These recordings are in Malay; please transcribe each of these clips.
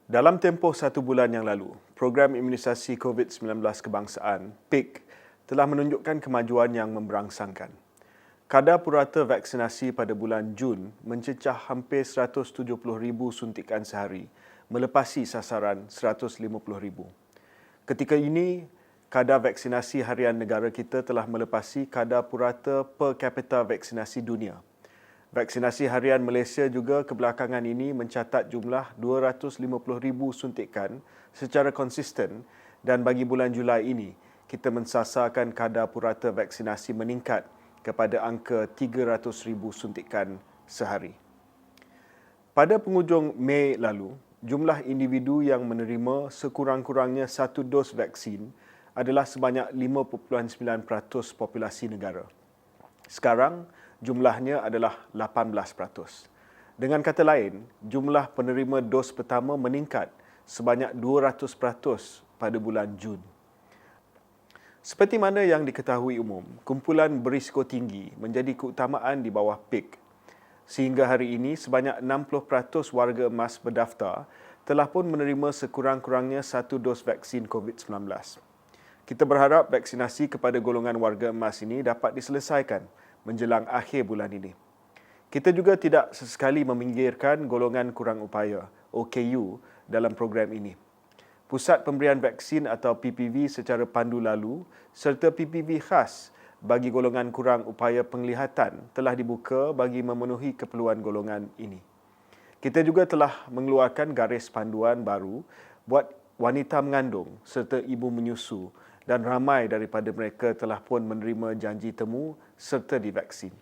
Dalam tempoh 1 bulan yang lalu, program imunisasi COVID-19 kebangsaan (PIK) telah menunjukkan kemajuan yang memberangsangkan. Kadar purata vaksinasi pada bulan Jun mencecah hampir 170,000 suntikan sehari, melepasi sasaran 150,000. Ketika ini, kadar vaksinasi harian negara kita telah melepasi kadar purata per kapita vaksinasi dunia. Vaksinasi harian Malaysia juga kebelakangan ini mencatat jumlah 250,000 suntikan secara konsisten dan bagi bulan Julai ini, kita mensasarkan kadar purata vaksinasi meningkat kepada angka 300,000 suntikan sehari. Pada penghujung Mei lalu, jumlah individu yang menerima sekurang-kurangnya 1 dos vaksin adalah sebanyak 5.9% populasi negara. Sekarang, jumlahnya adalah 18%. Dengan kata lain, jumlah penerima dos pertama meningkat sebanyak 200% pada bulan Jun. Seperti mana yang diketahui umum, kumpulan berisiko tinggi menjadi keutamaan di bawah PIK. Sehingga hari ini, sebanyak 60% warga emas berdaftar telah pun menerima sekurang-kurangnya 1 dos vaksin COVID-19. Kita berharap vaksinasi kepada golongan warga emas ini dapat diselesaikan menjelang akhir bulan ini. Kita juga tidak sesekali meminggirkan golongan kurang upaya, OKU, dalam program ini. Pusat Pemberian Vaksin atau PPV secara pandu lalu serta PPV khas bagi golongan kurang upaya penglihatan telah dibuka bagi memenuhi keperluan golongan ini. Kita juga telah mengeluarkan garis panduan baru buat wanita mengandung serta ibu menyusu dan ramai daripada mereka telah pun menerima janji temu serta divaksin.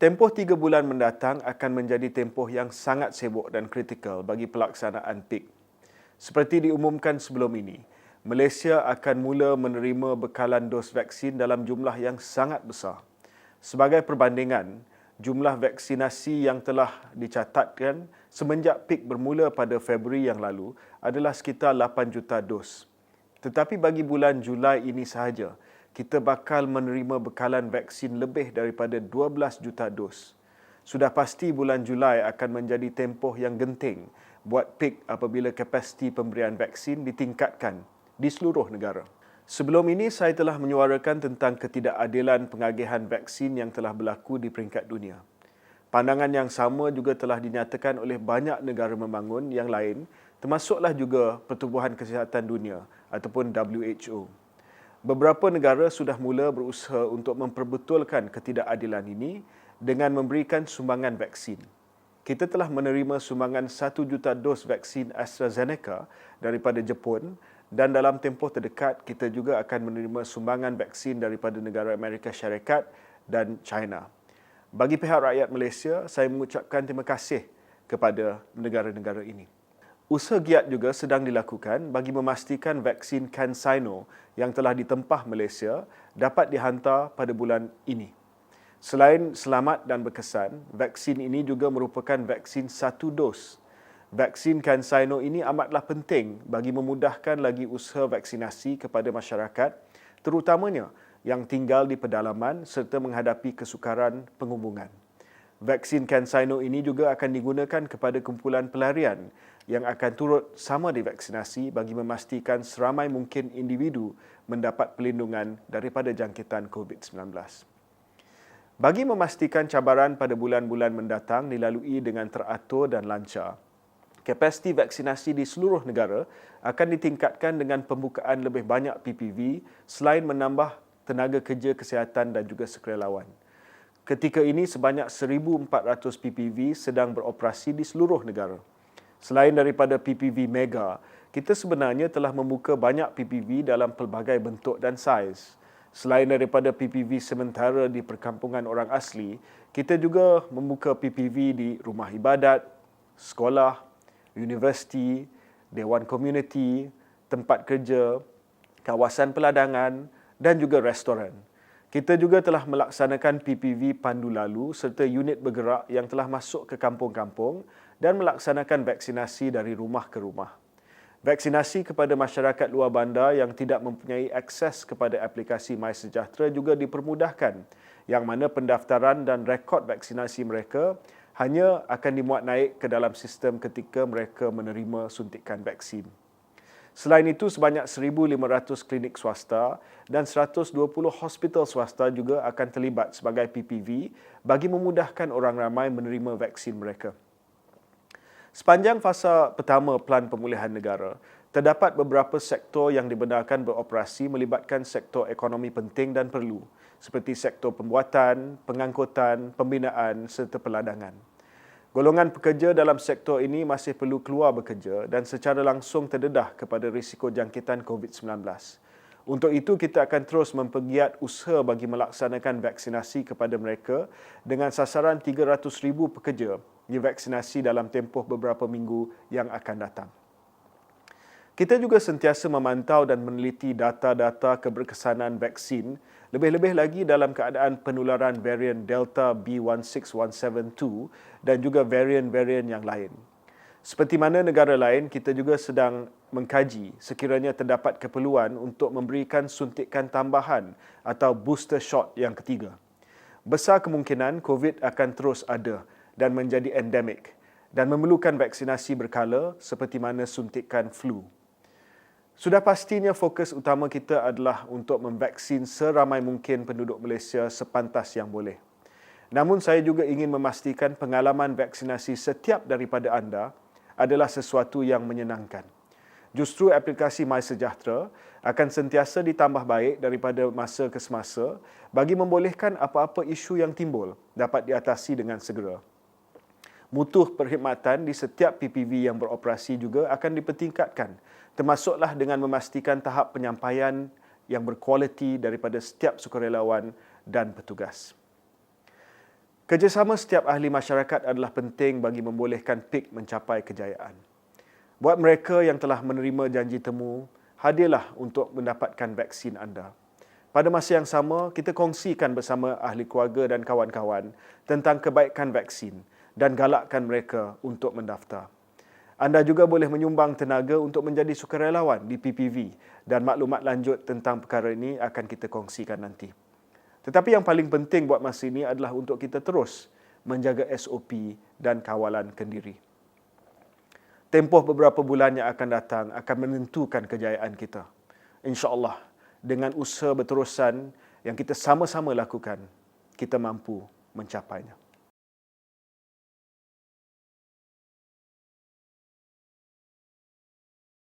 Tempoh 3 bulan mendatang akan menjadi tempoh yang sangat sibuk dan kritikal bagi pelaksanaan PIK. Seperti diumumkan sebelum ini, Malaysia akan mula menerima bekalan dos vaksin dalam jumlah yang sangat besar. Sebagai perbandingan, jumlah vaksinasi yang telah dicatatkan semenjak PIK bermula pada Februari yang lalu adalah sekitar 8 juta dos. Tetapi bagi bulan Julai ini sahaja, kita bakal menerima bekalan vaksin lebih daripada 12 juta dos. Sudah pasti bulan Julai akan menjadi tempoh yang genting buat PIK apabila kapasiti pemberian vaksin ditingkatkan di seluruh negara. Sebelum ini, saya telah menyuarakan tentang ketidakadilan pengagihan vaksin yang telah berlaku di peringkat dunia. Pandangan yang sama juga telah dinyatakan oleh banyak negara membangun yang lain, termasuklah juga Pertubuhan Kesihatan Dunia ataupun WHO. Beberapa negara sudah mula berusaha untuk memperbetulkan ketidakadilan ini dengan memberikan sumbangan vaksin. Kita telah menerima sumbangan 1 juta dos vaksin AstraZeneca daripada Jepun dan dalam tempoh terdekat kita juga akan menerima sumbangan vaksin daripada negara Amerika Syarikat dan China. Bagi pihak rakyat Malaysia, saya mengucapkan terima kasih kepada negara-negara ini. Usaha giat juga sedang dilakukan bagi memastikan vaksin CanSino yang telah ditempah Malaysia dapat dihantar pada bulan ini. Selain selamat dan berkesan, vaksin ini juga merupakan vaksin 1 dos. Vaksin CanSino ini amatlah penting bagi memudahkan lagi usaha vaksinasi kepada masyarakat, terutamanya yang tinggal di pedalaman serta menghadapi kesukaran penghubungan. Vaksin CanSino ini juga akan digunakan kepada kumpulan pelarian yang akan turut sama divaksinasi bagi memastikan seramai mungkin individu mendapat perlindungan daripada jangkitan COVID-19. Bagi memastikan cabaran pada bulan-bulan mendatang dilalui dengan teratur dan lancar, kapasiti vaksinasi di seluruh negara akan ditingkatkan dengan pembukaan lebih banyak PPV selain menambah tenaga kerja kesihatan dan juga sukarelawan. Ketika ini, sebanyak 1,400 PPV sedang beroperasi di seluruh negara. Selain daripada PPV Mega, kita sebenarnya telah membuka banyak PPV dalam pelbagai bentuk dan saiz. Selain daripada PPV sementara di perkampungan orang asli, kita juga membuka PPV di rumah ibadat, sekolah, universiti, dewan komuniti, tempat kerja, kawasan peladangan dan juga restoran. Kita juga telah melaksanakan PPV pandu lalu serta unit bergerak yang telah masuk ke kampung-kampung dan melaksanakan vaksinasi dari rumah ke rumah. Vaksinasi kepada masyarakat luar bandar yang tidak mempunyai akses kepada aplikasi MySejahtera juga dipermudahkan, yang mana pendaftaran dan rekod vaksinasi mereka hanya akan dimuat naik ke dalam sistem ketika mereka menerima suntikan vaksin. Selain itu, sebanyak 1,500 klinik swasta dan 120 hospital swasta juga akan terlibat sebagai PPV bagi memudahkan orang ramai menerima vaksin mereka. Sepanjang fasa pertama Pelan Pemulihan Negara, terdapat beberapa sektor yang dibenarkan beroperasi melibatkan sektor ekonomi penting dan perlu, seperti sektor pembuatan, pengangkutan, pembinaan serta peladangan. Golongan pekerja dalam sektor ini masih perlu keluar bekerja dan secara langsung terdedah kepada risiko jangkitan COVID-19. Untuk itu, kita akan terus mempergiat usaha bagi melaksanakan vaksinasi kepada mereka dengan sasaran 300,000 pekerja divaksinasi dalam tempoh beberapa minggu yang akan datang. Kita juga sentiasa memantau dan meneliti data-data keberkesanan vaksin, lebih-lebih lagi dalam keadaan penularan varian Delta B16172 dan juga varian-varian yang lain. Seperti mana negara lain, kita juga sedang mengkaji sekiranya terdapat keperluan untuk memberikan suntikan tambahan atau booster shot yang ketiga. Besar kemungkinan COVID akan terus ada dan menjadi endemik dan memerlukan vaksinasi berkala seperti mana suntikan flu. Sudah pastinya fokus utama kita adalah untuk memvaksin seramai mungkin penduduk Malaysia sepantas yang boleh. Namun saya juga ingin memastikan pengalaman vaksinasi setiap daripada anda adalah sesuatu yang menyenangkan. Justru aplikasi MySejahtera akan sentiasa ditambah baik daripada masa ke semasa bagi membolehkan apa-apa isu yang timbul dapat diatasi dengan segera. Mutu perkhidmatan di setiap PPV yang beroperasi juga akan dipertingkatkan, termasuklah dengan memastikan tahap penyampaian yang berkualiti daripada setiap sukarelawan dan petugas. Kerjasama setiap ahli masyarakat adalah penting bagi membolehkan PIK mencapai kejayaan. Buat mereka yang telah menerima janji temu, hadirlah untuk mendapatkan vaksin anda. Pada masa yang sama, kita kongsikan bersama ahli keluarga dan kawan-kawan tentang kebaikan vaksin dan galakkan mereka untuk mendaftar. Anda juga boleh menyumbang tenaga untuk menjadi sukarelawan di PPV dan maklumat lanjut tentang perkara ini akan kita kongsikan nanti. Tetapi yang paling penting buat masa ini adalah untuk kita terus menjaga SOP dan kawalan kendiri. Tempoh beberapa bulan yang akan datang akan menentukan kejayaan kita. InsyaAllah, dengan usaha berterusan yang kita sama-sama lakukan, kita mampu mencapainya.